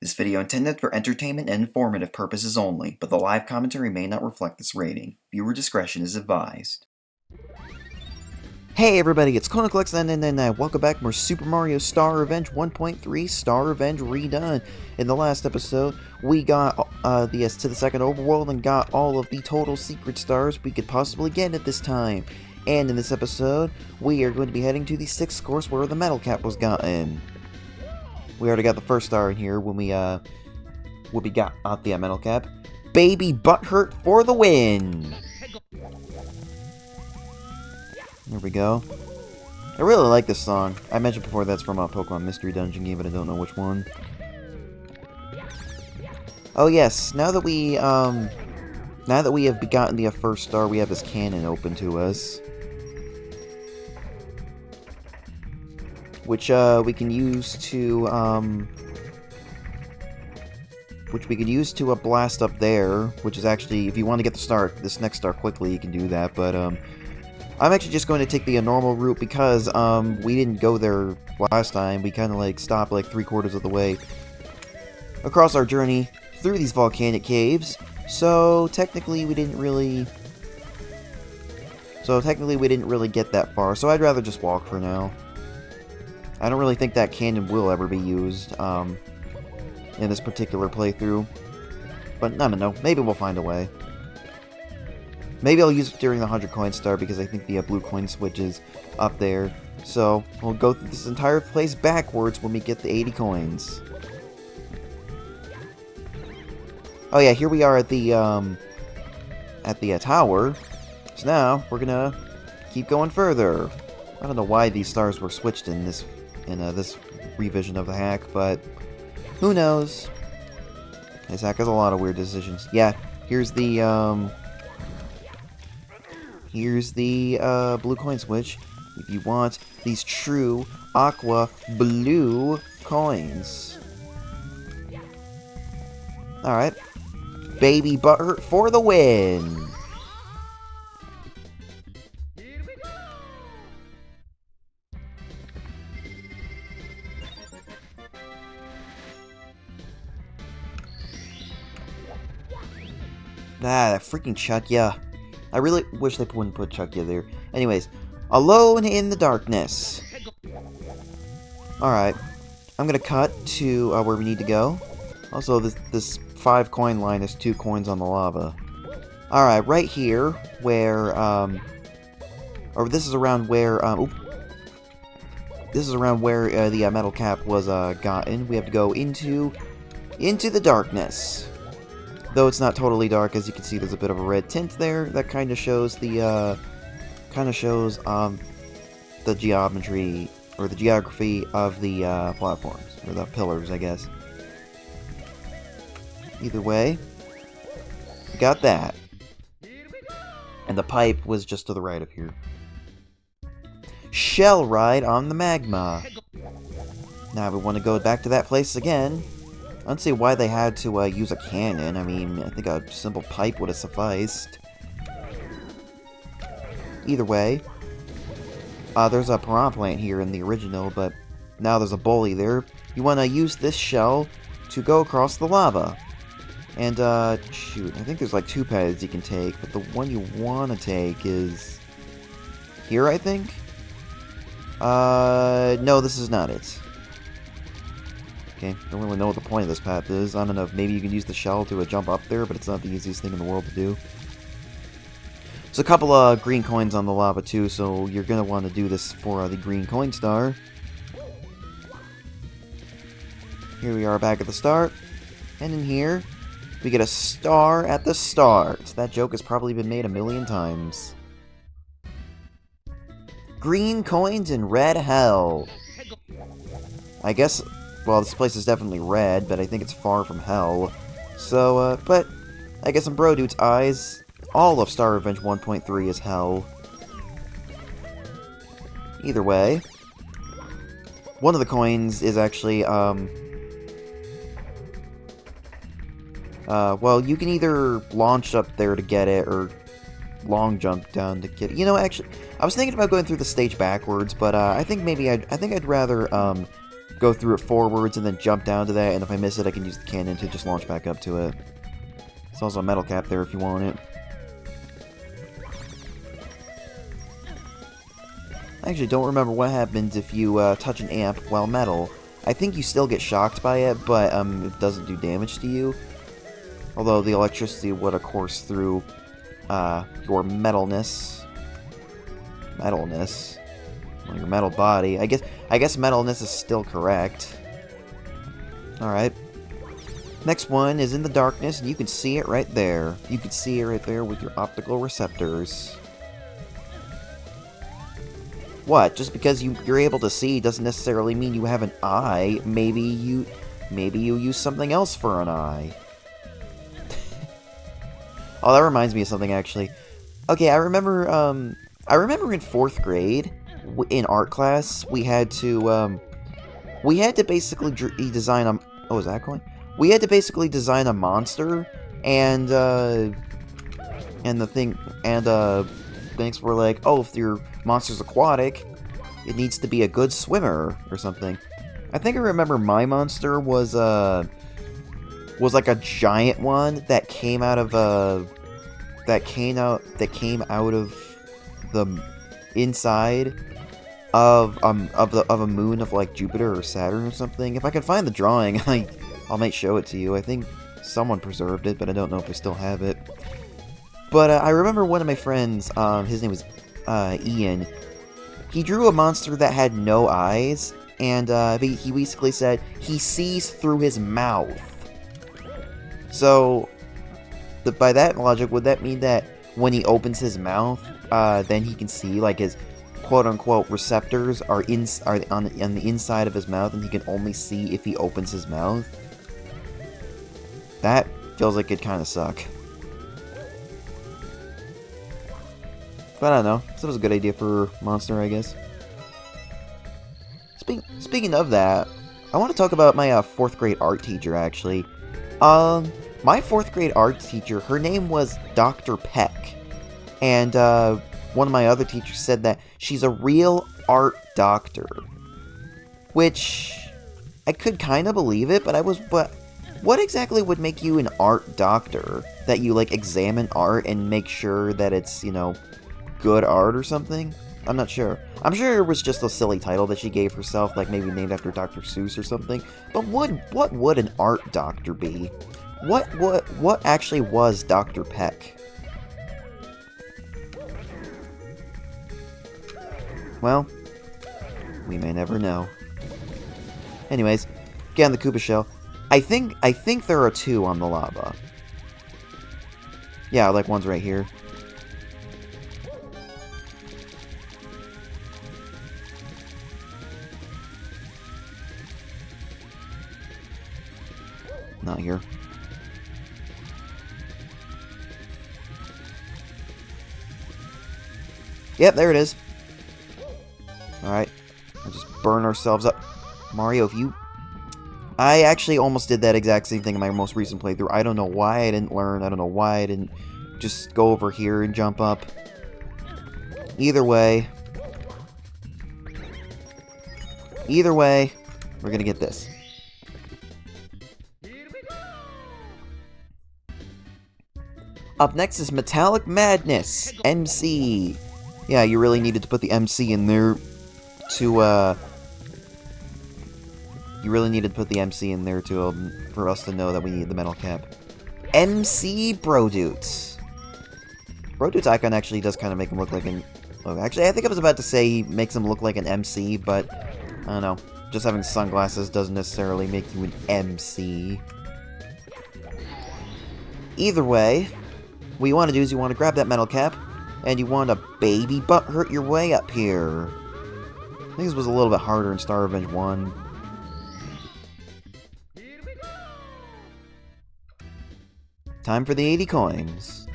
This video intended for entertainment and informative purposes only, but the live commentary may not reflect this rating. Viewer discretion is advised. Hey everybody, it's Konoclex and welcome back to more Super Mario Star Revenge 1.3 Star Revenge Redone. In the last episode, we got to the second overworld and got all of the total secret stars we could possibly get at this time. And in this episode, we are going to be heading to the 6th course where the metal cap was gotten. We already got the first star in here when we got out the metal cap. Baby Butthurt for the win! There we go. I really like this song. I mentioned before that's from a Pokemon Mystery Dungeon game, but I don't know which one. Oh yes, now that we have gotten the first star, we have this cannon open to us, which we can use to blast up there. Which is actually, if you want to get this next star quickly, you can do that. But I'm actually just going to take the normal route because we didn't go there last time. We kind of like stopped like 3/4 of the way across our journey through these volcanic caves. So technically we didn't really get that far. So I'd rather just walk for now. I don't really think that cannon will ever be used in this particular playthrough. But I don't know. Maybe we'll find a way. Maybe I'll use it during the 100 coin star because I think the blue coin switch is up there. So we'll go through this entire place backwards when we get the 80 coins. Oh yeah, here we are at the tower. So now we're gonna keep going further. I don't know why these stars were switched in this revision of the hack, but who knows? This hack has a lot of weird decisions. Yeah, here's the blue coin switch if you want these true aqua blue coins. Alright. Baby Butthurt for the win! Ah, that freaking Chuckya. I really wish they wouldn't put Chuckya there. Anyways, alone in the darkness. Alright. I'm gonna cut to where we need to go. Also, this 5 coin line is 2 coins on the lava. Alright, right here, where, or this is around where, this is around where the metal cap was gotten. We have to go into the darkness. Though it's not totally dark, as you can see, there's a bit of a red tint there. That kind of shows the geometry or the geography of the platforms or the pillars, I guess. Either way, got that. And the pipe was just to the right of here. Shell ride on the magma. Now we want to go back to that place again. I don't see why they had to use a cannon. I mean, I think a simple pipe would have sufficed. Either way, there's a piranha plant here in the original, but now there's a bully there. You want to use this shell to go across the lava. And, shoot, I think there's like 2 paths you can take, but the one you want to take is here, I think? No, this is not it. Okay, don't really know what the point of this path is. I don't know if maybe you can use the shell to jump up there, but it's not the easiest thing in the world to do. There's a couple of green coins on the lava too, so you're going to want to do this for the green coin star. Here we are back at the start. And in here, we get a star at the start. That joke has probably been made a million times. Green coins in red hell. I guess, well, this place is definitely red, but I think it's far from hell. So, but I guess in BroDute's eyes, all of Star Revenge 1.3 is hell. Either way, one of the coins is actually, well, you can either launch up there to get it, or long jump down to get it. You know, actually, I was thinking about going through the stage backwards, but I think maybe I'd rather go through it forwards and then jump down to that, and if I miss it, I can use the cannon to just launch back up to it. There's also a metal cap there if you want it. I actually don't remember what happens if you touch an amp while metal. I think you still get shocked by it, but it doesn't do damage to you. Although the electricity would, of course, through your metalness. Well, your metal body. I guess metalness is still correct. Alright. Next one is in the darkness, and you can see it right there. You can see it right there with your optical receptors. What? Just because you're able to see doesn't necessarily mean you have an eye. Maybe you use something else for an eye. Oh, that reminds me of something, actually. Okay, I remember in 4th grade, in art class, we had to basically design a... Oh, is that going? We had to basically design a monster, and things were like, oh, if your monster's aquatic, it needs to be a good swimmer, or something. I think I remember my monster was like a giant one that came out of the inside of a moon of like Jupiter or Saturn or something. If I can find the drawing, I'll make show it to you. I think someone preserved it, but I don't know if I still have it. But I remember one of my friends, his name was Ian. He drew a monster that had no eyes, and he basically said he sees through his mouth. So, by that logic, would that mean that when he opens his mouth, then he can see, like, his quote-unquote receptors are on the inside of his mouth, and he can only see if he opens his mouth? That feels like it'd kind of suck. But I don't know. So it was a good idea for Monster, I guess. Speaking of that, I want to talk about my 4th grade art teacher, actually. My 4th grade art teacher, her name was Dr. Peck. And one of my other teachers said that she's a real art doctor. Which, I could kind of believe it, but what exactly would make you an art doctor? That you, like, examine art and make sure that it's, you know, good art or something? I'm not sure. I'm sure it was just a silly title that she gave herself, like maybe named after Dr. Seuss or something. But what would an art doctor be? What actually was Dr. Peck? Well, we may never know. Anyways, get on the Koopa shell. I think there are 2 on the lava. Yeah, like one's right here. Not here. Yep, there it is. Alright. We'll just burn ourselves up. Mario, if you... I actually almost did that exact same thing in my most recent playthrough. I don't know why I didn't learn. I don't know why I didn't just go over here and jump up. Either way, we're gonna get this. Up next is Metallic Madness, MC. Yeah, you really needed to put the MC in there to, for us to know that we need the metal cap. MC BroDute. BroDute's icon actually does kind of make him look like an... Oh, actually, I think I was about to say he makes him look like an MC, but I don't know. Just having sunglasses doesn't necessarily make you an MC. Either way, what you want to do is you want to grab that metal cap, and you want to baby butt hurt your way up here. I think this was a little bit harder in Star Revenge 1. Time for the 80 coins.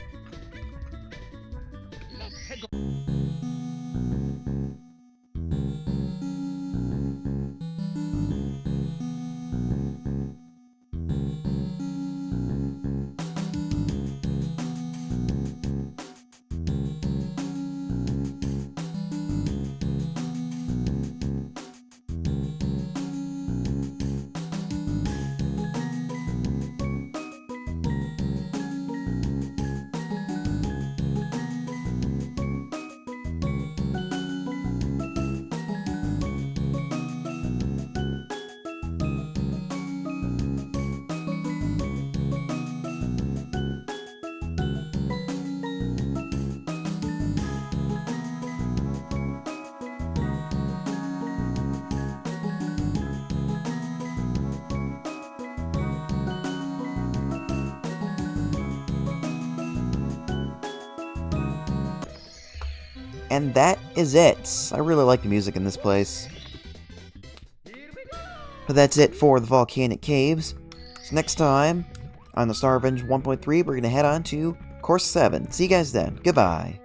And that is it. I really like the music in this place. But that's it for the volcanic caves. So next time, on the Star Revenge 1.3, we're going to head on to Course 7. See you guys then. Goodbye.